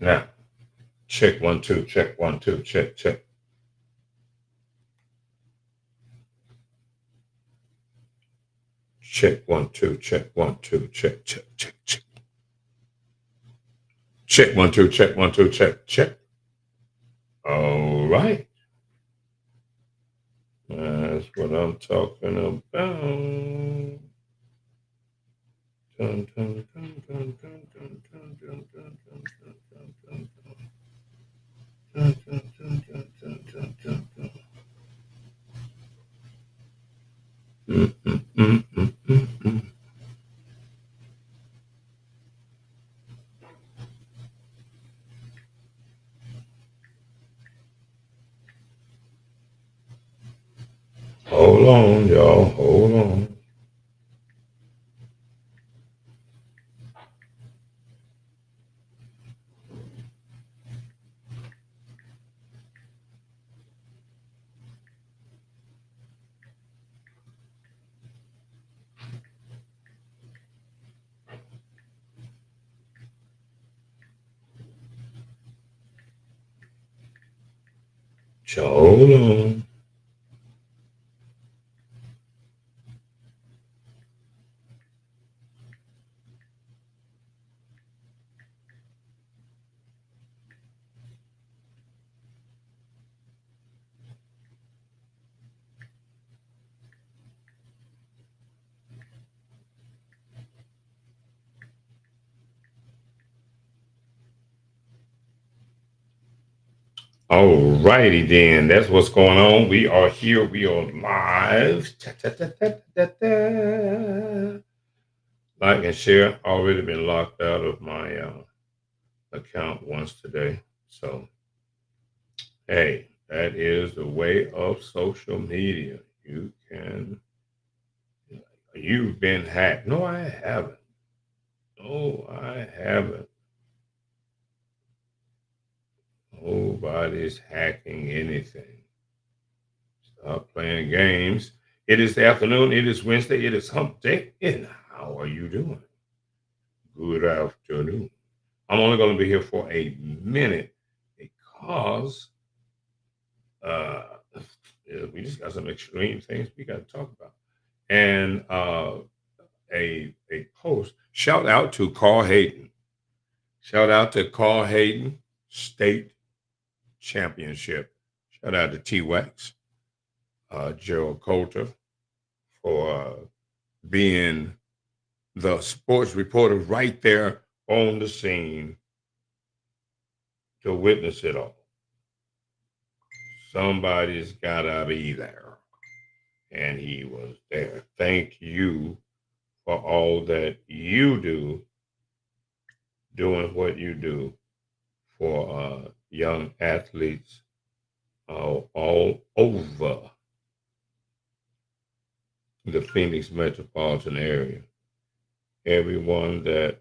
Now, check 1 2, check 1 2, check check. Check 1 2, check 1 2, check check check check. Check 1 2, check 1 2, check check. All right, that's what I'm talking about. Dun, dun, dun, dun, dun, dun, dun, dun, dun, dun, dun, dun, dun. Dun, dun, dun, dun, dun, dun, dun, dun. Mm, mm, mm, mm, mm, mm. Hold on, y'all. Hold on. Hold on. All righty then. That's what's going on. We are here. We are live. Ta, ta, ta, ta, ta, ta. Like and share. Already been locked out of my account once today. So, hey, that is the way of social media. You've been hacked. No, I haven't. No, I haven't. Nobody's hacking anything. Stop playing games. It is the afternoon. It is Wednesday. It is hump day. And how are you doing? Good afternoon. I'm only going to be here for a minute because uh, we just got some extreme things we got to talk about. And a post. Shout out to Carl Hayden. Shout out to Carl Hayden State Championship. Shout out to T Wax, Gerald Coulter for being the sports reporter right there on the scene to witness it all. Somebody's got to be there. And he was there. Thank you for all that you do, doing what you do for young athletes all over the Phoenix metropolitan area. Everyone that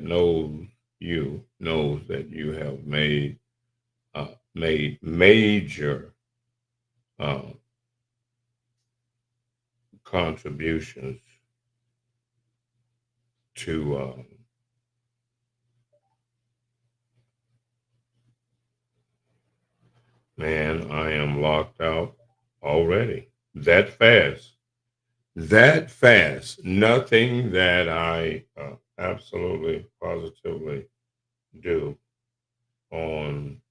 knows you knows that you have made major uh, contributions to man. I am locked out already. That fast. That fast. Nothing that I absolutely positively do on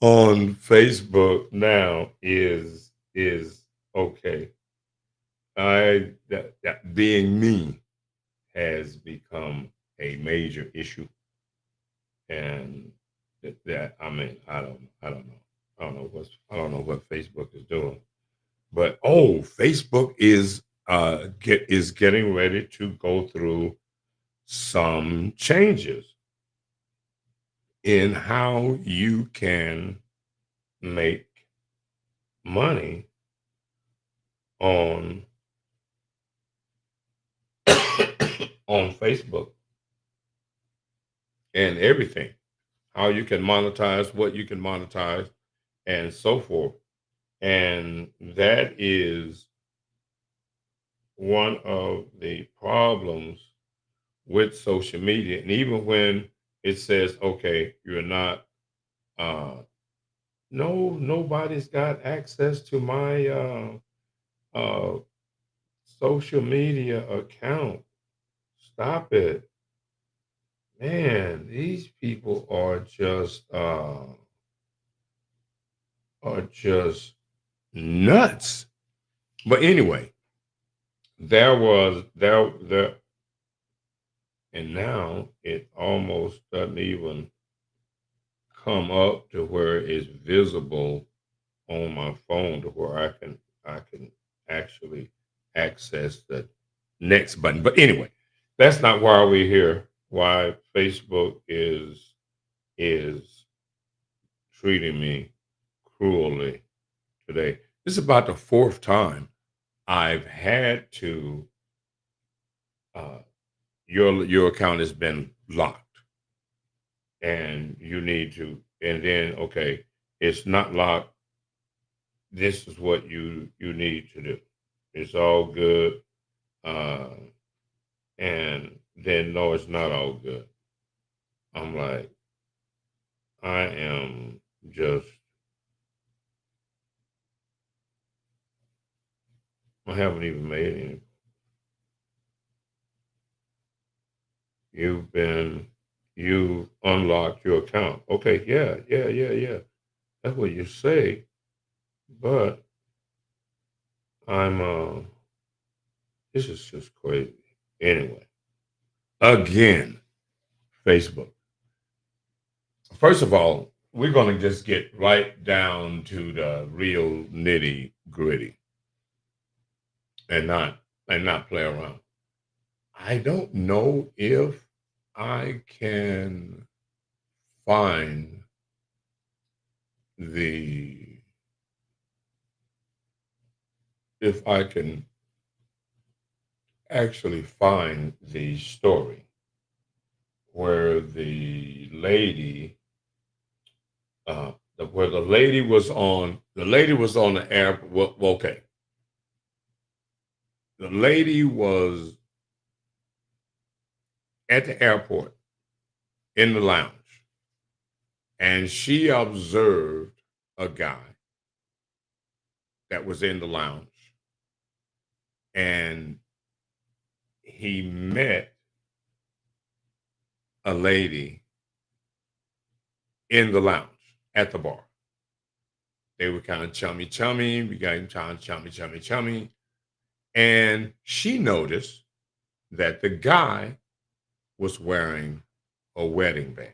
on Facebook now is okay. That being me has become a major issue, and that I mean I don't know I don't know what Facebook is doing, but oh, Facebook is getting ready to go through some changes in how you can make money on on Facebook and everything. How you can monetize, what you can monetize, and so forth. And that is one of the problems with social media. And even when it says, okay, you're not, uh, no, nobody's got access to my uh, social media account. Stop it. Man, these people are just nuts. But anyway, there and now it almost doesn't even come up to where it's visible on my phone to where I can actually access the next button. But anyway, that's not why we're here. Why Facebook is treating me cruelly today. This is about the fourth time I've had to your account has been locked and you need to, and then okay, it's not locked. This is what you need to do. It's all good. Uh and then no, it's not all good. I'm like, I am just I haven't even made any. You've been you unlocked your account. Okay, yeah. That's what you say, but I'm this is just crazy. Anyway, again, Facebook. First of all, we're gonna just get right down to the real nitty gritty and not play around. I don't know if I can find the if I can actually find the story where where the lady was on the air. Well, okay, the lady was at the airport in the lounge, and she observed a guy that was in the lounge, and he met a lady in the lounge at the bar. They were kind of chummy chummy. We got him chummy chummy chummy, and she noticed that the guy was wearing a wedding band,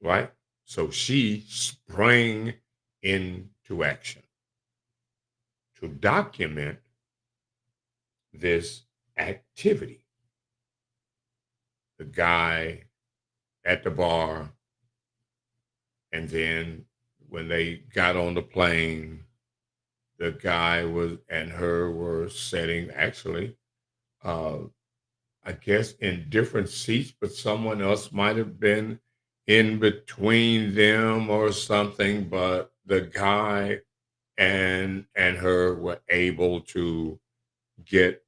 right? So she sprang into action to document this activity. The guy at the bar, and then when they got on the plane, the guy was and her were sitting actually, uh, I guess, in different seats, but someone else might have been in between them or something. But the guy and her were able to get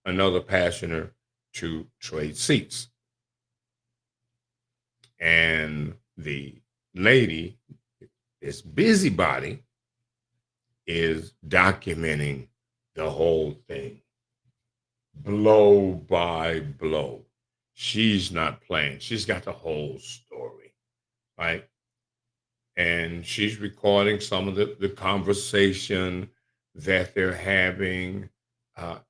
another passenger to trade seats. And the lady, this busybody, is documenting the whole thing, blow by blow. She's not playing. She's got the whole story, right? And she's recording some of the conversation that they're having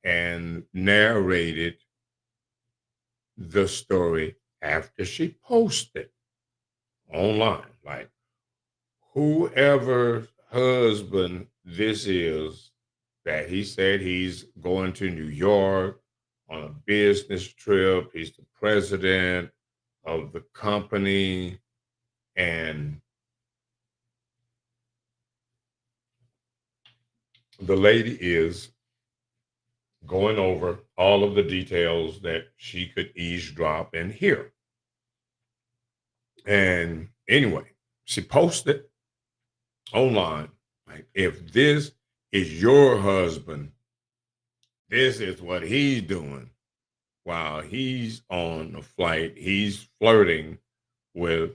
and narrated the story after she posted online. Like, whoever husband this is that he said he's going to New York on a business trip, he's the president of the company, and the lady is going over all of the details that she could eavesdrop and hear. And anyway, she posted online, like, if this is your husband, this is what he's doing. while he's on a flight, he's flirting with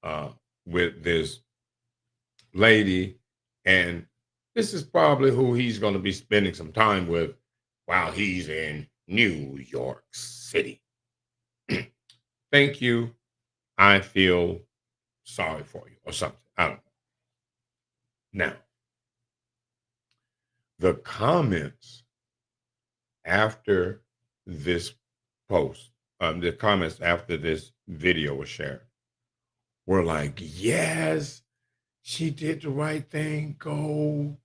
uh this lady, and this is probably who he's going to be spending some time with while he's in New York City. Thank you. I feel sorry for you, or something. I don't know. Now, the comments after this post, the comments after this video was shared were like, yes, she did the right thing. Go,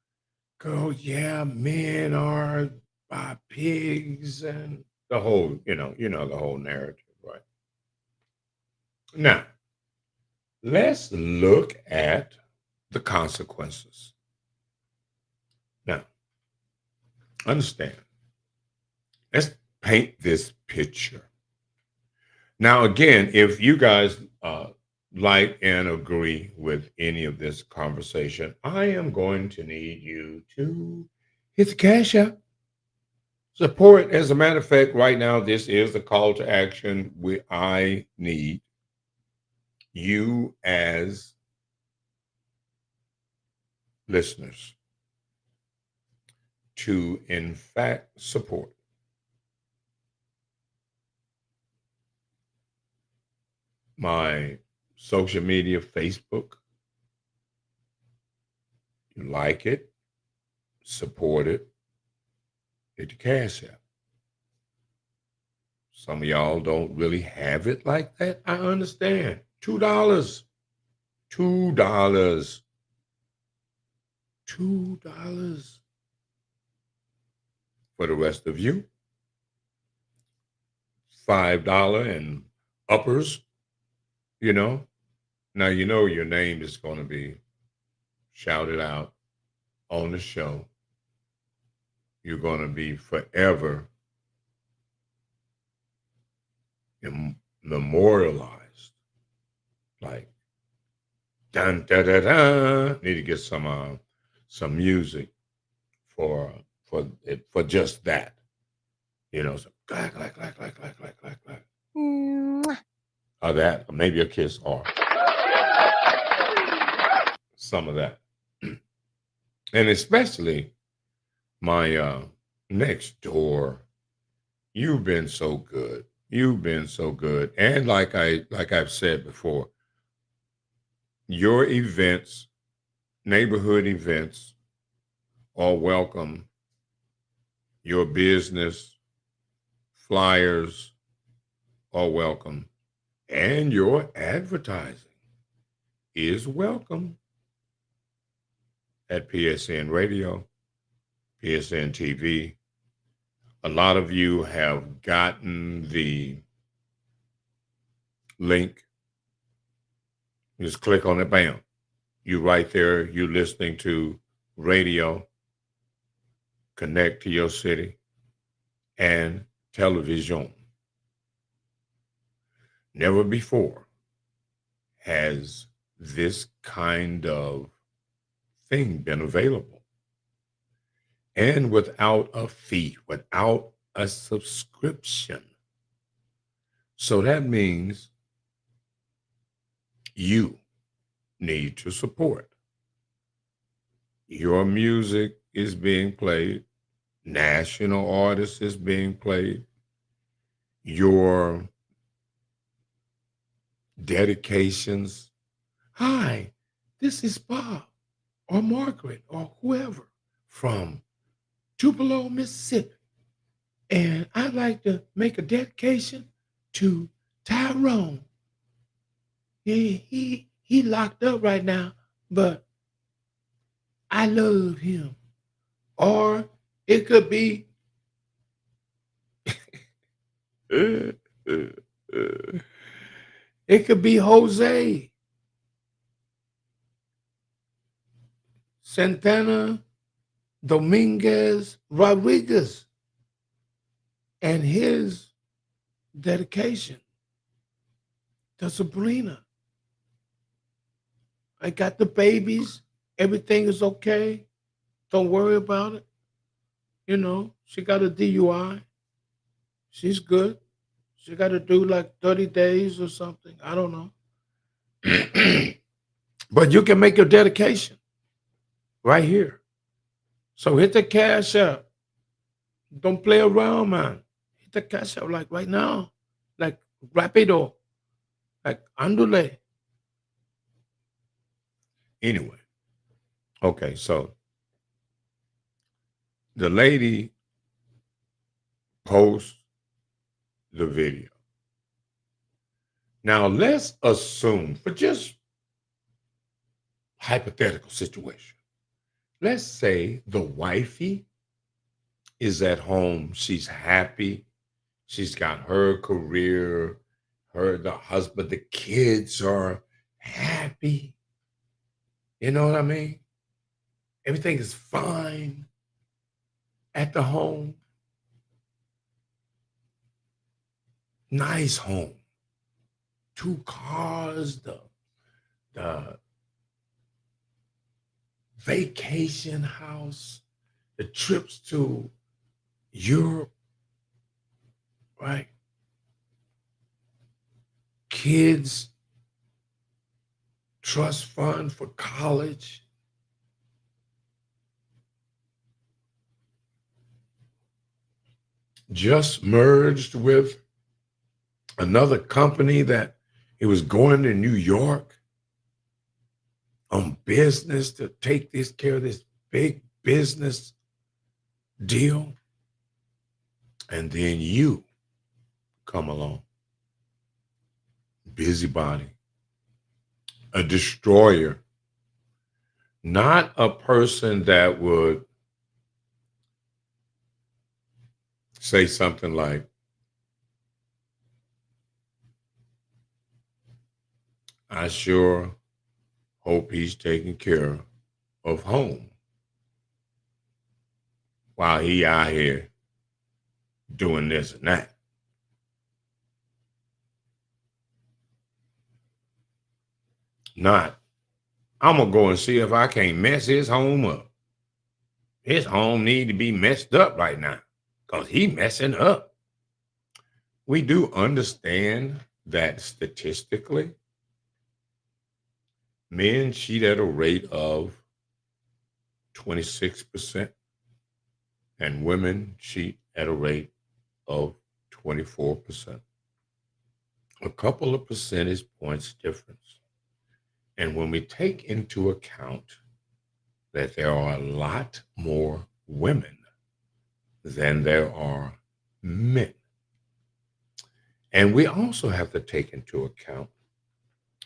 yeah, men are pigs, and the whole, the whole narrative, right? Now, let's look at the consequences. Now, understand. Let's paint this picture. Now, again, if you guys like and agree with any of this conversation, I am going to need you to hit the cash app. Support. As a matter of fact, right now, this is the call to action. I need you as listeners to, in fact, support my social media, Facebook. You like it, support it, hit the cash app. Some of y'all don't really have it like that. I understand. $2. $2. $2. For the rest of you, $5 and uppers, you know. Now you know your name is going to be shouted out on the show. You're going to be forever memorialized. Like, dun da da da. Need to get some music for for just that. So clack clack clack clack clack clack clack clack. Or that, or maybe a kiss, or some of that. And especially my next door. You've been so good. You've been so good. And like I've said before, your events, neighborhood events, are welcome. Your business flyers are welcome. And your advertising is welcome at PSN Radio, PSN TV. A lot of you have gotten the link. Just click on it, bam. You right there, you listening to radio, connect to your city, and television. Never before has this kind of thing been available. And without a fee, without a subscription. So that means you need to support. Your music is being played, national artists is being played, your dedications. Hi, this is Bob or Margaret or whoever from Tupelo, Mississippi. And I'd like to make a dedication to Tyrone. He locked up right now, but I love him. Or it could be it could be Jose Santana Dominguez Rodriguez and his dedication to Sabrina. I got the babies. Everything is okay. Don't worry about it. She got a DUI. She's good. She got to do like 30 days or something. I don't know. But you can make your dedication right here. So hit the cash app. Don't play around, man. Hit the cash app like right now. Like rapido. Like andule. Anyway. Okay, so the lady posts the video. Now let's assume for just hypothetical situation. Let's say the wifey is at home. She's happy. She's got her career, the husband, the kids are happy. You know what I mean? Everything is fine at the home. Nice home. 2 cars, the vacation house, the trips to Europe, right? Kids, trust fund for college. Just merged with another company that he was going to New York on business to take this care of this big business deal. And then you come along, busybody, a destroyer, not a person that would say something like, I sure hope he's taking care of home while he out here doing this and that. Not, I'm gonna go and see if I can't mess his home up. His home need to be messed up right now because he messing up. We do understand that statistically, men cheat at a rate of 26%, and women cheat at a rate of 24%. A couple of percentage points difference. And when we take into account that there are a lot more women than there are men, and we also have to take into account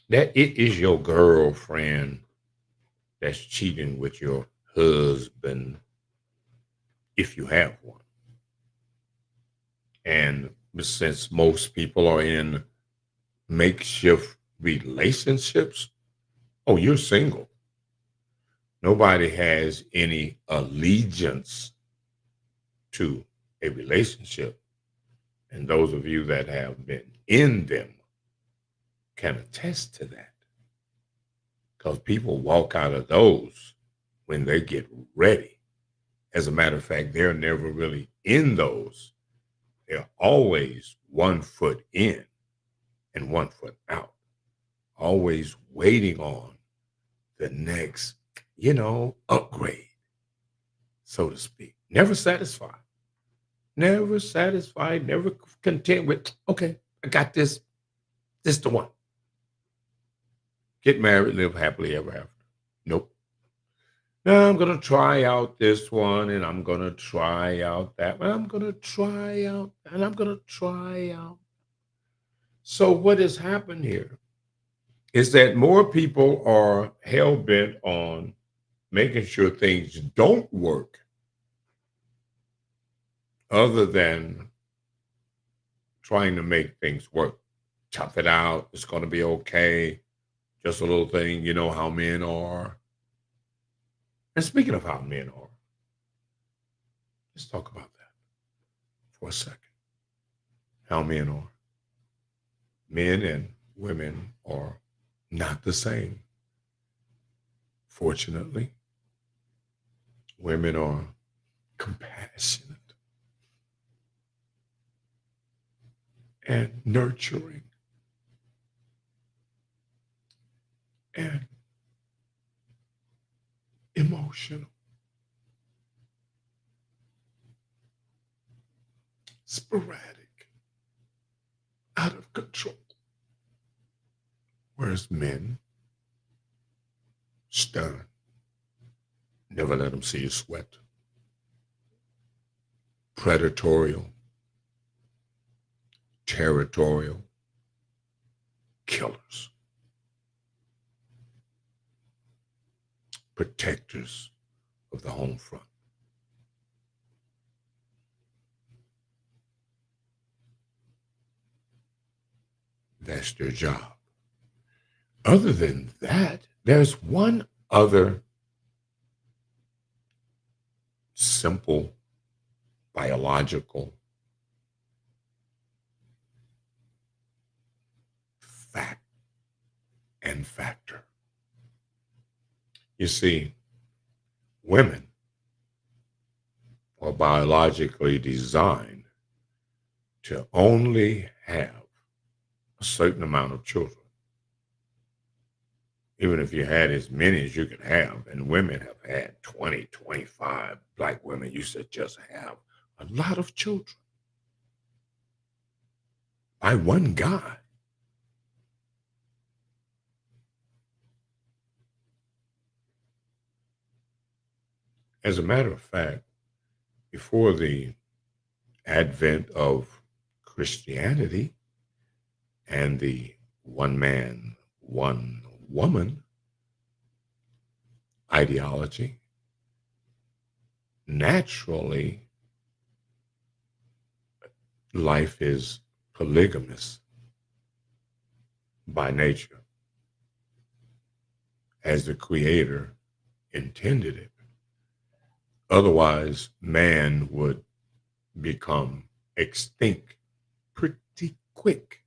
that it is your girlfriend that's cheating with your husband, if you have one. And since most people are in makeshift relationships, oh, you're single. Nobody has any allegiance to a relationship. And those of you that have been in them can attest to that. Because people walk out of those when they get ready. As a matter of fact, they're never really in those. They're always 1 foot in and 1 foot out, always waiting on the next, upgrade, so to speak. Never satisfied, never content with, okay, I got this, the one. Get married, live happily ever after. Nope. Now I'm going to try out this one and I'm going to try out that one. I'm going to try out and I'm going to try out. So what has happened here is that more people are hell bent on making sure things don't work other than trying to make things work. Tough it out. It's going to be okay. Just a little thing. You know how men are. And speaking of how men are, let's talk about that for a second. How men are. Men and women are not the same. Fortunately, women are compassionate. and nurturing and emotional, sporadic, out of control. Whereas men, stern, never let them see you sweat, predatorial, territorial, killers, protectors of the home front. That's their job. Other than that, there's one other simple biological fact and factor. You see, women are biologically designed to only have a certain amount of children. Even if you had as many as you could have, and women have had 20, 25, black women used to just have a lot of children by one guy. As a matter of fact, before the advent of Christianity and the one man, one woman ideology, naturally, life is polygamous by nature, as the Creator intended it. Otherwise, man would become extinct pretty quick.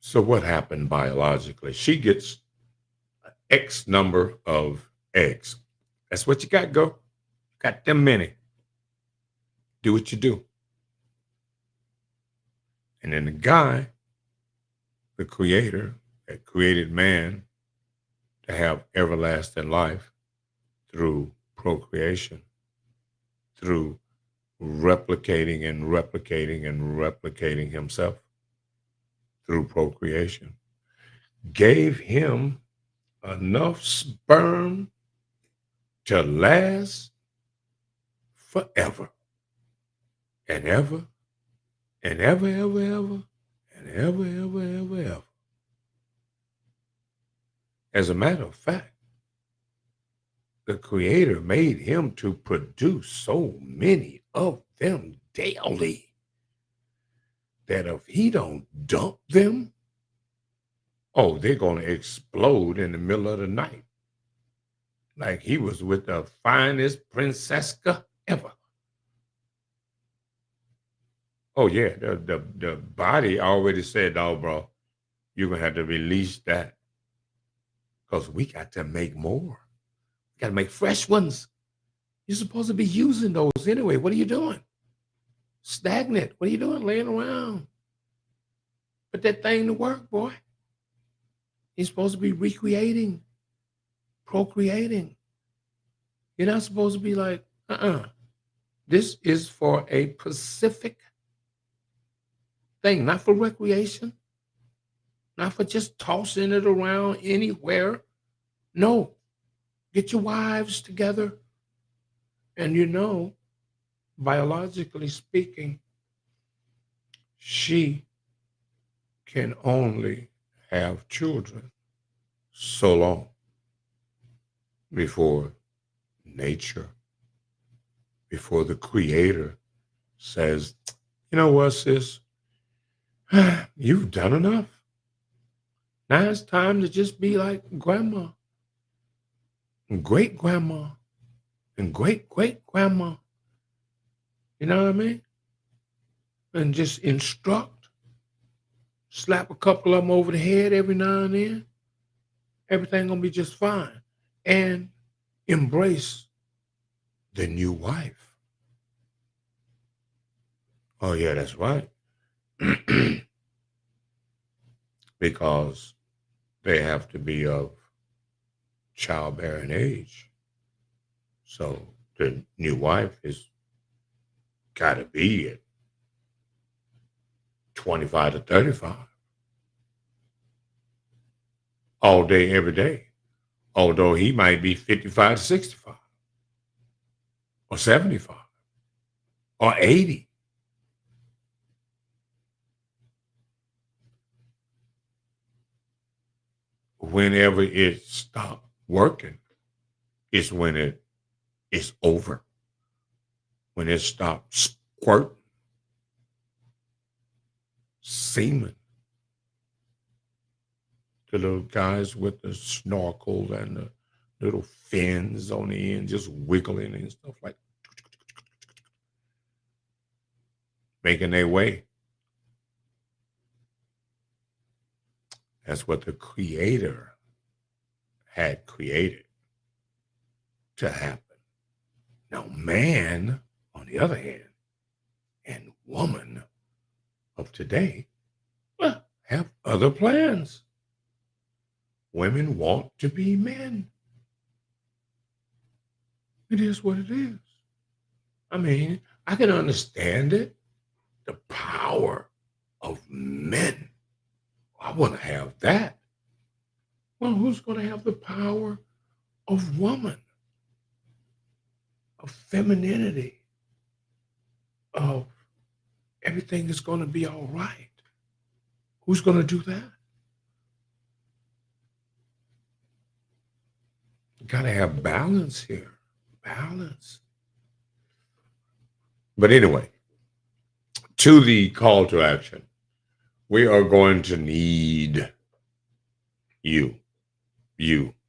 So what happened biologically? She gets X number of eggs. That's what you got, go. Got them many. Do what you do. And then the guy, the Creator that created man to have everlasting life through procreation, through replicating and replicating and replicating himself through procreation, gave him enough sperm to last forever and ever and ever, ever, ever, and ever, ever, ever, ever. As a matter of fact, the Creator made him to produce so many of them daily that if he don't dump them, oh, they're going to explode in the middle of the night. Like he was with the finest princesca ever. Oh, yeah, the body already said, oh, bro, you're going to have to release that because we got to make more. We got to make fresh ones. You're supposed to be using those anyway. What are you doing? Stagnant. What are you doing laying around? Put that thing to work, boy. You're supposed to be recreating, procreating. You're not supposed to be like, this is for a specific thing, not for recreation, not for just tossing it around anywhere. No, get your wives together. And biologically speaking, she can only have children so long before nature, before the Creator says, you know what, sis? You've done enough. Now it's time to just be like grandma and great grandma and great great grandma. You know what I mean? And just instruct, slap a couple of them over the head every now and then. Everything gonna be just fine. And embrace the new wife. Oh, yeah, that's right. Because they have to be of childbearing age. So the new wife is got to be at 25 to 35 all day, every day. Although he might be 55 to 65 or 75 or 80. Whenever it stopped working is when it's over. When it stops squirting, semen. The little guys with the snorkel and the little fins on the end just wiggling and stuff like making their way. That's what the creator had created to happen. Now, man, on the other hand, and woman of today, well, have other plans. Women want to be men. It is what it is. I mean, I can understand it. The power of men. I want to have that. Well, who's going to have the power of woman, of femininity, of everything is going to be all right? Who's going to do that? You got to have balance here. Balance. But anyway, to the call to action, we are going to need you,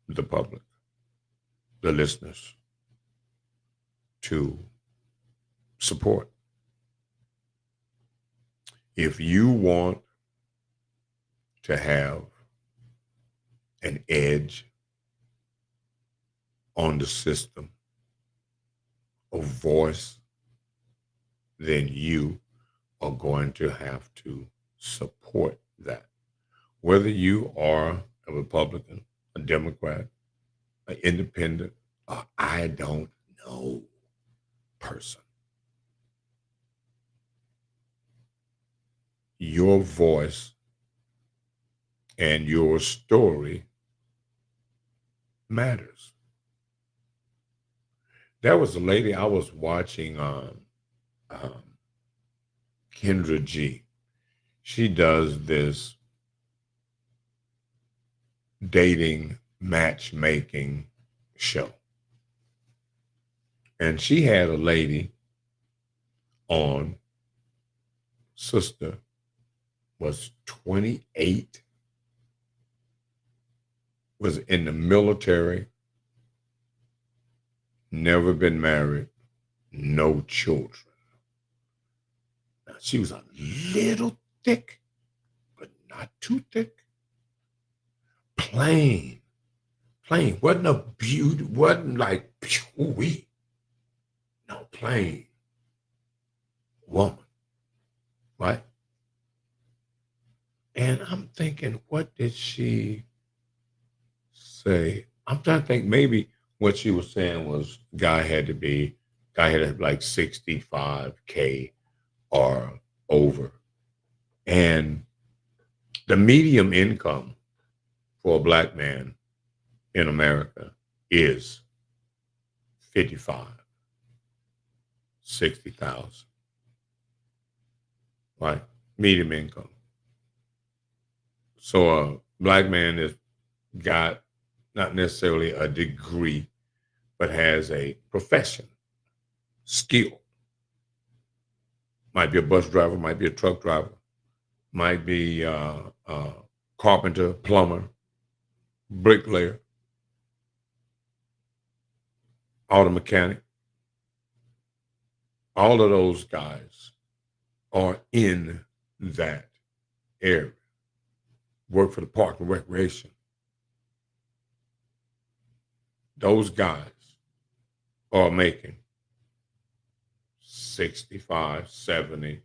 the public, the listeners, to support. If you want to have an edge on the system, a voice, then you are going to have to support that. Whether you are a Republican, a Democrat, an independent, or I don't know person, your voice and your story matters. There was a lady I was watching on Kendra G. She does this dating matchmaking show. And she had a lady on, sister was 28, was in the military, never been married, no children. Now, she was a little thick, but not too thick. Plain. Wasn't a beauty, wasn't like, wee. No, plain woman, right? And I'm thinking, what did she say? I'm trying to think maybe what she was saying was guy had to have like 65K or over. And the medium income for a black man in America is 55, 60,000, right? Medium income. So a black man has got not necessarily a degree, but has a profession, skill. Might be a bus driver, might be a truck driver, might be carpenter, plumber, bricklayer, auto mechanic. All of those guys are in that area. Work for the Park and Recreation. Those guys are making 65, 70,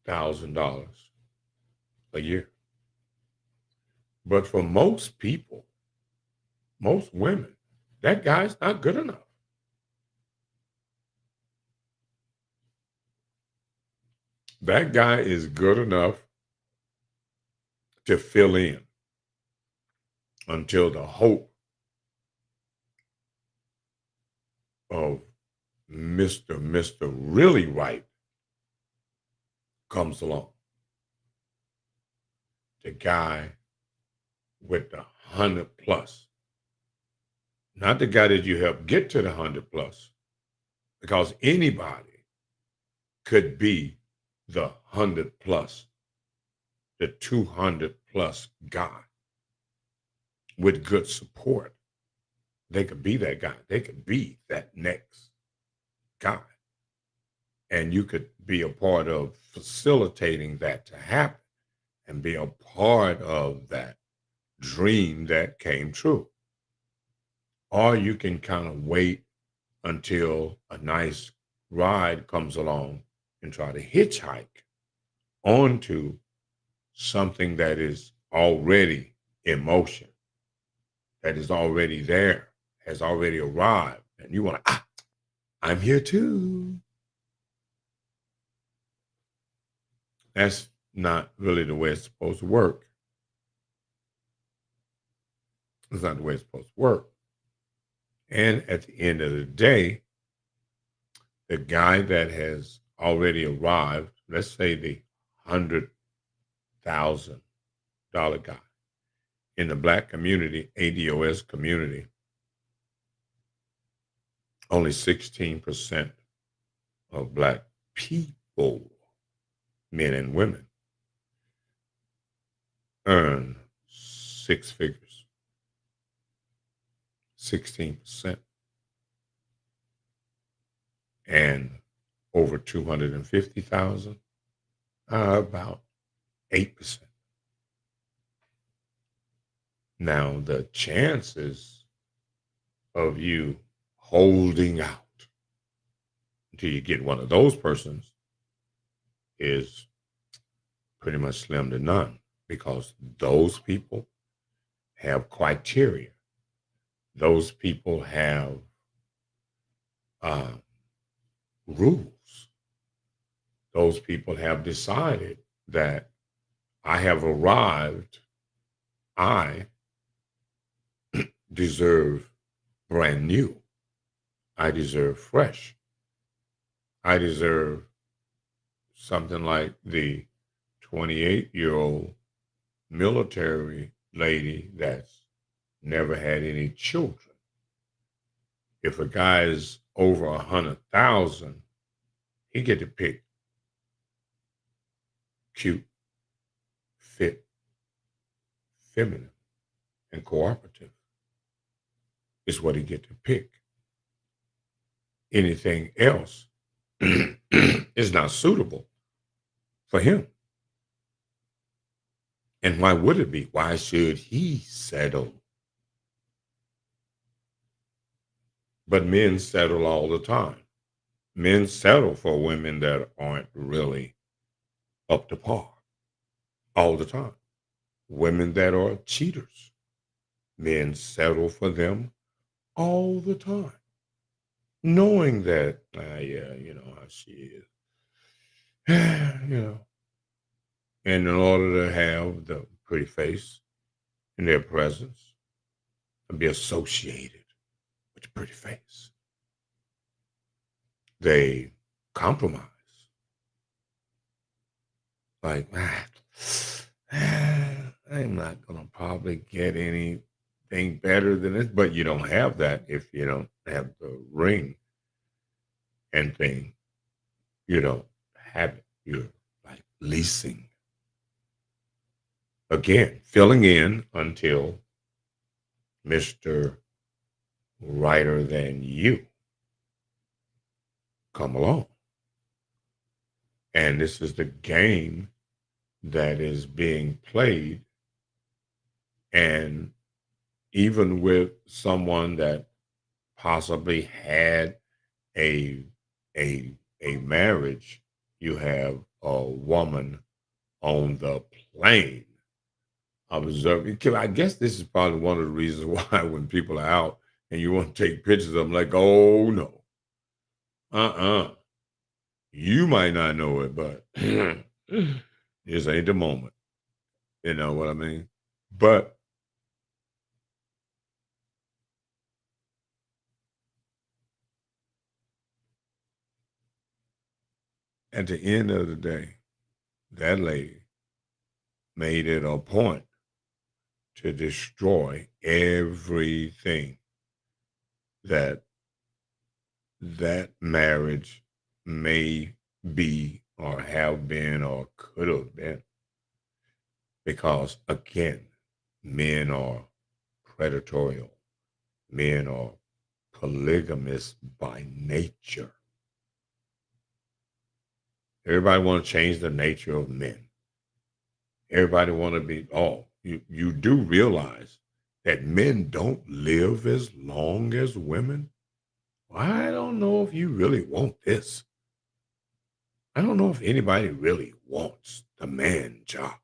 a year. But for most people, most women, that guy's not good enough. That guy is good enough to fill in until the hope of Mr. Really Right comes along. The guy with the 100 plus, not the guy that you help get to the 100 plus, because anybody could be the 100 plus, the 200 plus guy with good support. They could be that guy. They could be that next guy. And you could be a part of facilitating that to happen and be a part of that dream that came true. Or you can kind of wait until a nice ride comes along and try to hitchhike onto something that is already in motion, that is already there, has already arrived. And you want to, I'm here too. That's not really the way it's supposed to work. It's not the way it's supposed to work. And at the end of the day, the guy that has already arrived, let's say the $100,000 guy in the Black community, ADOS community, only 16% of Black people, men and women, earn six figures. 16%. And over 250,000, about 8%. Now, the chances of you holding out until you get one of those persons is pretty much slim to none, because those people have criteria. Those people have rules. Those people have decided that I have arrived. I deserve brand new. I deserve fresh. I deserve something like the 28-year-old military lady that's never had any children. If a guy is over 100,000, he get to pick cute, fit, feminine, and cooperative is what he get to pick. Anything else is not suitable for him. And why would it be? Why should he settle? But men settle all the time. Men settle for women that aren't really up to par all the time. Women that are cheaters, men settle for them all the time, knowing that, yeah, you know how she is. You know, and in order to have the pretty face in their presence and be associated with the pretty face, they compromise. Like, I'm not going to probably get anything better than this, but you don't have that if you don't have the ring and thing. You don't have it. You're like leasing. Again, filling in until Mr. Righter Than You come along. And this is the game that is being played. And even with someone that possibly had a marriage, you have a woman on the plane observing. I guess this is probably one of the reasons why when people are out and you want to take pictures of them, like, oh no, uh-uh. You might not know it, but this ain't the moment. You know what I mean? But at the end of the day, that lady made it a point to destroy everything that that marriage may be or have been or could have been. Because again, men are predatorial. Men are polygamous by nature. Everybody want to change the nature of men. Everybody want to be, oh, you do realize that men don't live as long as women? Well, I don't know if you really want this. I don't know if anybody really wants the man job.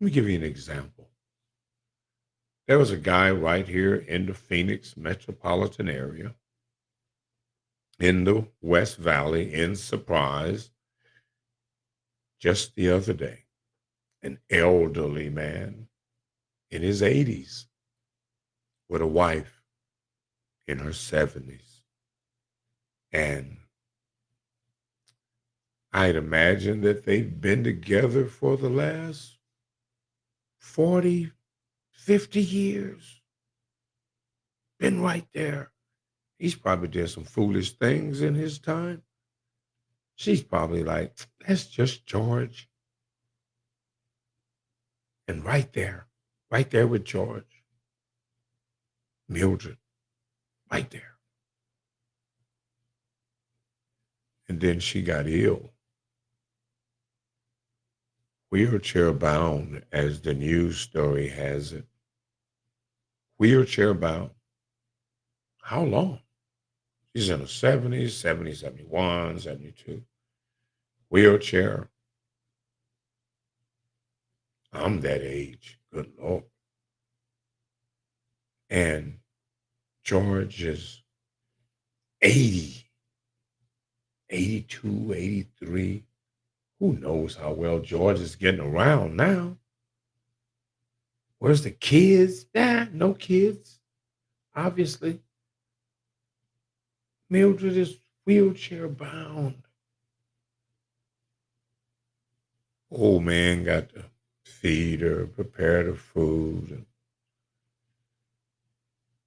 Let me give you an example. There was a guy right here in the Phoenix metropolitan area, in the West Valley, in Surprise, just the other day, an elderly man in his 80s with a wife in her 70s. And I'd imagine that they've been together for the last 40, 50 years. Been right there. He's probably did some foolish things in his time. She's probably like, that's just George. And right there with George, Mildred, right there. And then she got ill, wheelchair bound, as the news story has it. Wheelchair bound. How long? She's in her 70s, 70, 71, 72. Wheelchair. I'm that age. Good Lord. And George is 80, 82, 83. Who knows how well George is getting around now? Where's the kids? No kids, obviously. Mildred is wheelchair bound. Old man got to feed her, prepare the food, and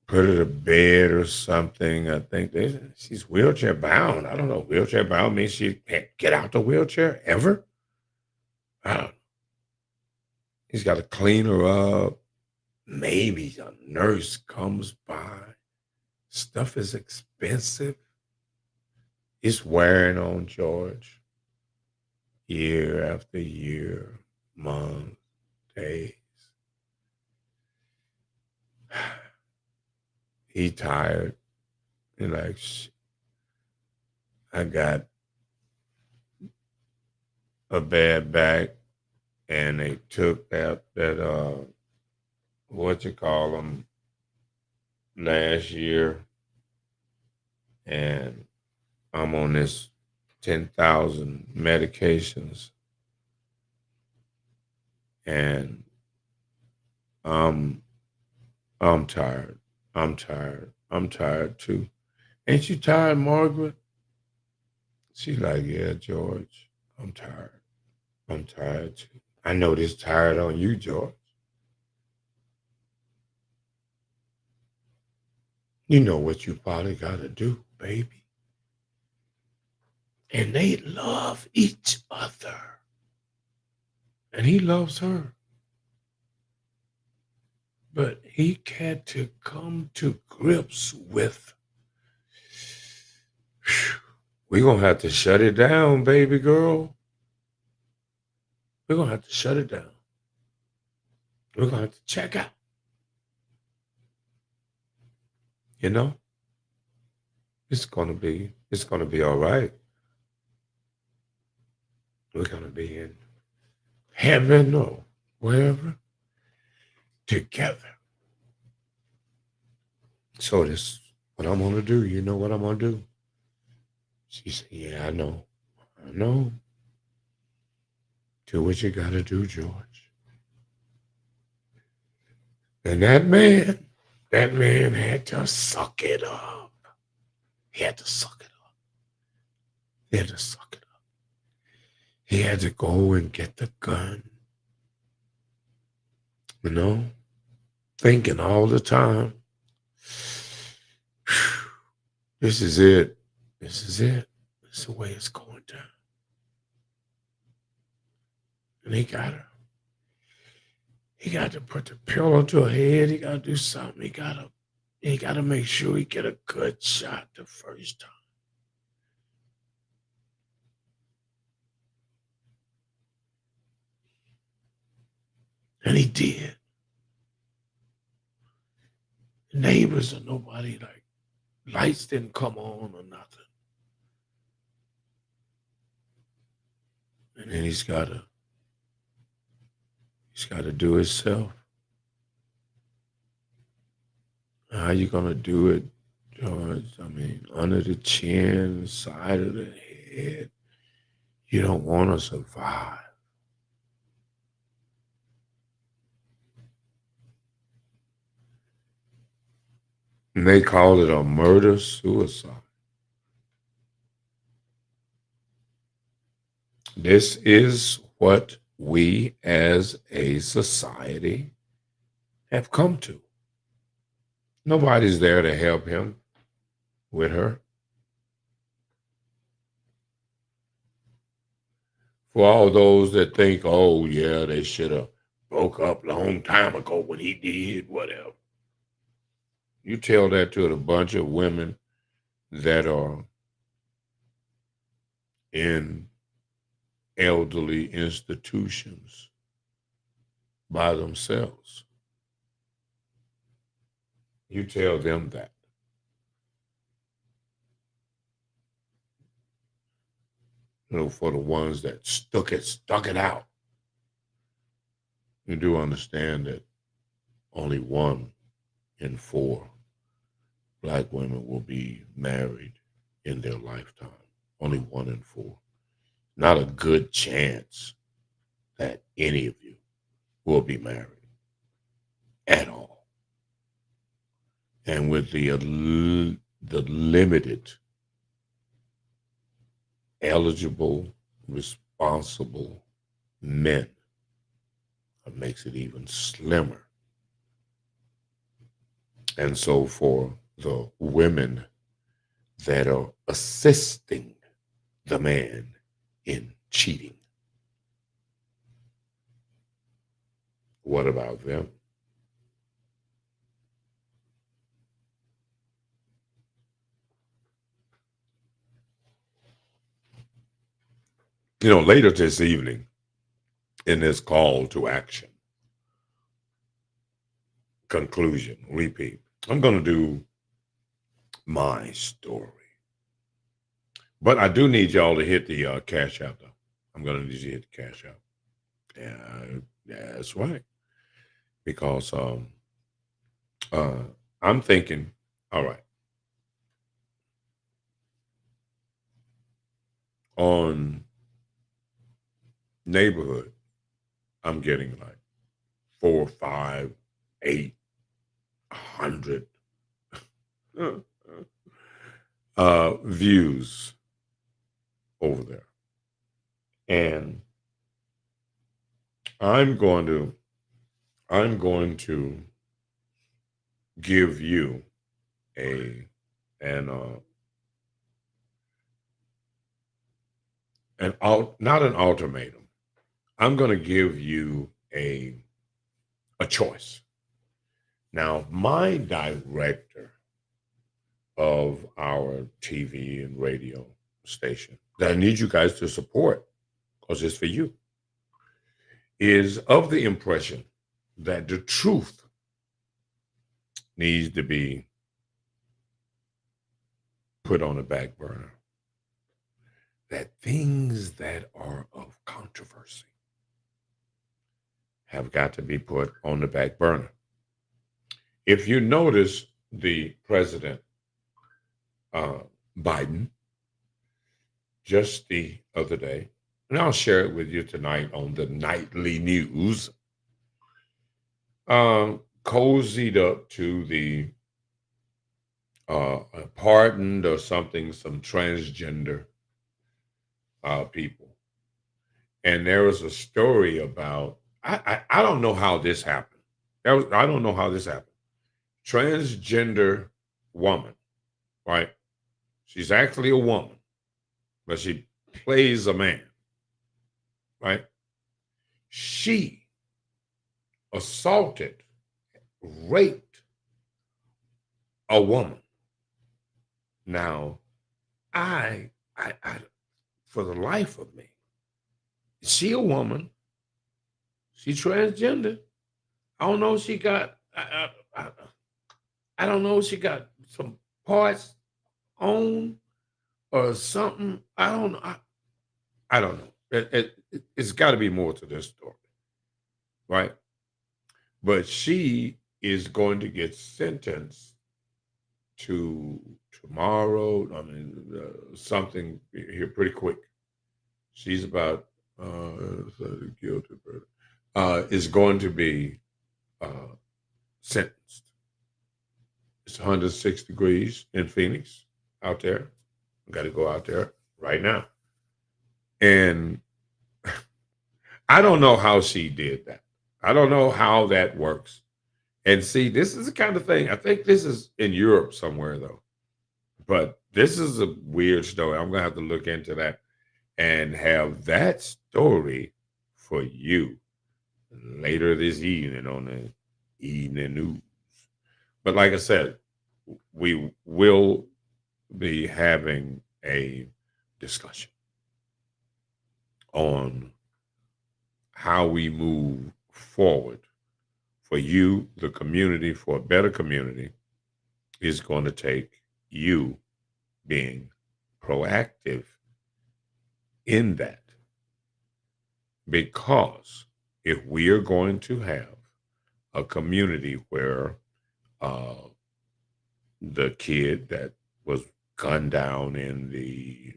put her to bed or something. I think she's wheelchair bound. I don't know. Wheelchair bound means she can't get out the wheelchair ever. I don't know. He's got to clean her up. Maybe a nurse comes by. Stuff is expensive. It's wearing on George year after year, months, days. He tired. And like, I got a bad back, and they took that what you call them last year, and I'm on this 10,000 medications, and I'm I'm tired. I'm tired. I'm tired too. Ain't you tired, Margaret? She's like, yeah, George, I'm tired. I'm tired too. I know this tired on you, George. You know what you probably got to do, baby. And they love each other. And he loves her. But he had to come to grips with, we're going to have to shut it down, baby girl. We're going to have to shut it down. We're going to have to check out. You know, it's going to be all right. We're going to be in heaven or wherever together. So this what I'm going to do. You know what I'm going to do? She said, yeah, I know. I know. Do what you got to do, George. And that man had to suck it up. He had to suck it up. He had to suck it up. He had to go and get the gun. You know, thinking all the time, this is it. This is it. This is the way it's going down. And he got her. He got to put the pillow to her head. He got to do something. He got to make sure he get a good shot the first time. And he did. Neighbors or nobody, like, lights didn't come on or nothing. And then he's got to do it himself. How you gonna do it, George? I mean, under the chin, side of the head. You don't want to survive. And they call it a murder-suicide. This is what we as a society have come to. Nobody's there to help him with her. For all those that think, oh, yeah, they should have broke up a long time ago when he did whatever. You tell that to a bunch of women that are in elderly institutions by themselves. You tell them that. You know, for the ones that stuck it out. You do understand that only 1 in 4 Black women will be married in their lifetime. Only 1 in 4. Not a good chance that any of you will be married at all. And with the limited eligible, responsible men, it makes it even slimmer. And so for the women that are assisting the man in cheating, what about them? You know, later this evening, in this call to action, conclusion, repeat, I'm going to do my story. But I do need y'all to hit the Cash App, though. I'm going to need you to hit the Cash App. Yeah, that's right. Because I'm thinking, all right, on neighborhood, I'm getting like 4, 5, 800 views over there. And I'm going to give you not an ultimatum. I'm going to give you a choice. Now, my director of our TV and radio station that I need you guys to support, because it's for you, is of the impression that the truth needs to be put on the back burner. that things that are of controversy have got to be put on the back burner. If you notice, the president, uh, Biden, just the other day, and I'll share it with you tonight on the nightly news, cozied up to the pardoned or something, some transgender people. And there was a story about, I don't know how this happened. I don't know how this happened. Transgender woman, right? She's actually a woman, but she plays a man, right? She assaulted, raped a woman. Now, I, for the life of me, is she a woman? She transgender. I don't know if she got, I don't know if she got some parts on or something. I don't know. I don't know. It's got to be more to this story, right? But she is going to get sentenced to tomorrow. I mean, something here pretty quick. She's about guilty. Is going to be sentenced. It's 106 degrees in Phoenix out there. Got to go out there right now. And I don't know how she did that. I don't know how that works. And see, this is the kind of thing, I think this is in Europe somewhere, though. But this is a weird story. I'm going to have to look into that and have that story for you later this evening on the evening news. But like I said, we will be having a discussion on how we move forward for you, the community, for a better community is going to take you being proactive in that. Because if we are going to have a community where the kid that was gunned down in the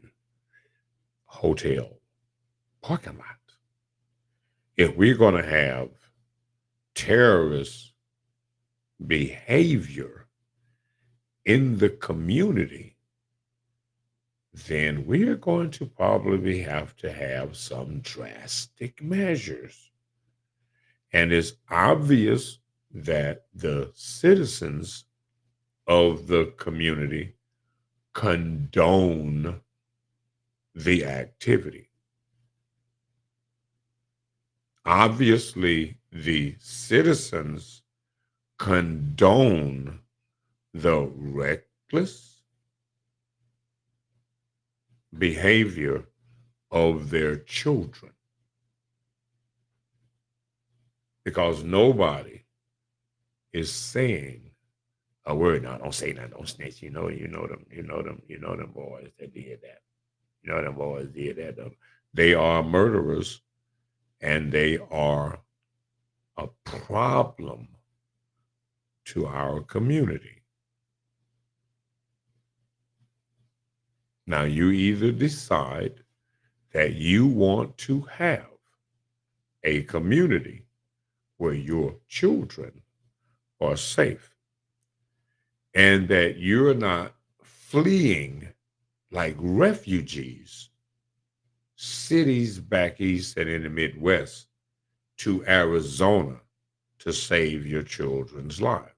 hotel parking lot, if we're going to have terrorist behavior in the community, then we're going to probably have to have some drastic measures. And it's obvious that the citizens of the community condone the activity. Obviously, the citizens condone the reckless behavior of their children, because nobody is saying a word. Now, don't say nothing, don't snitch. You know them boys that did that. You know them boys did that. They are murderers, and they are a problem to our community. Now, you either decide that you want to have a community where your children are safe and that you're not fleeing like refugees, cities back east and in the Midwest, to Arizona to save your children's lives.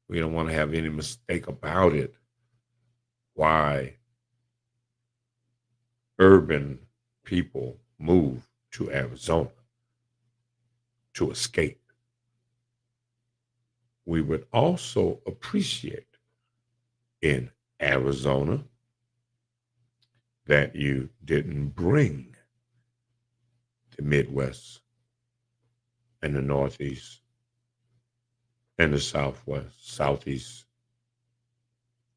We don't want to have any mistake about it. Why urban people move to Arizona to escape. We would also appreciate in Arizona that you didn't bring the Midwest and the Northeast and the Southwest, Southeast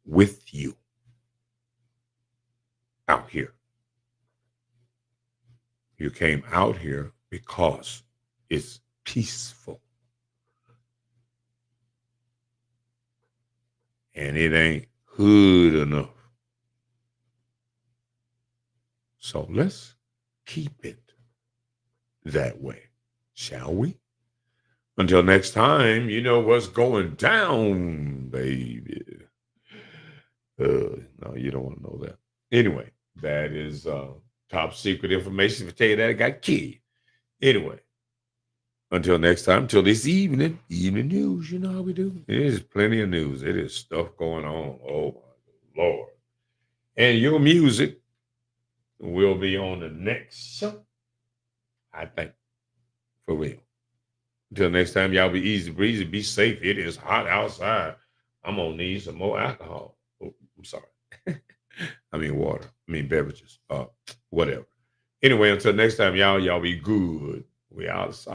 with you. out here. You came out here because it's peaceful. And it ain't hood enough. So let's keep it that way, shall we? Until next time, you know what's going down, baby. No, you don't want to know that. Anyway, that is top secret information. If I tell you that, I got killed. Anyway, until next time, until this evening news, you know how we do. It is plenty of news. It is stuff going on. Oh, my Lord. And your music will be on the next show, I think, for real. Until next time, y'all be easy breezy. Be safe. It is hot outside. I'm going to need some more alcohol. Oh, I'm sorry. I mean water. I mean beverages. Whatever. Anyway, until next time, y'all be good. We outside.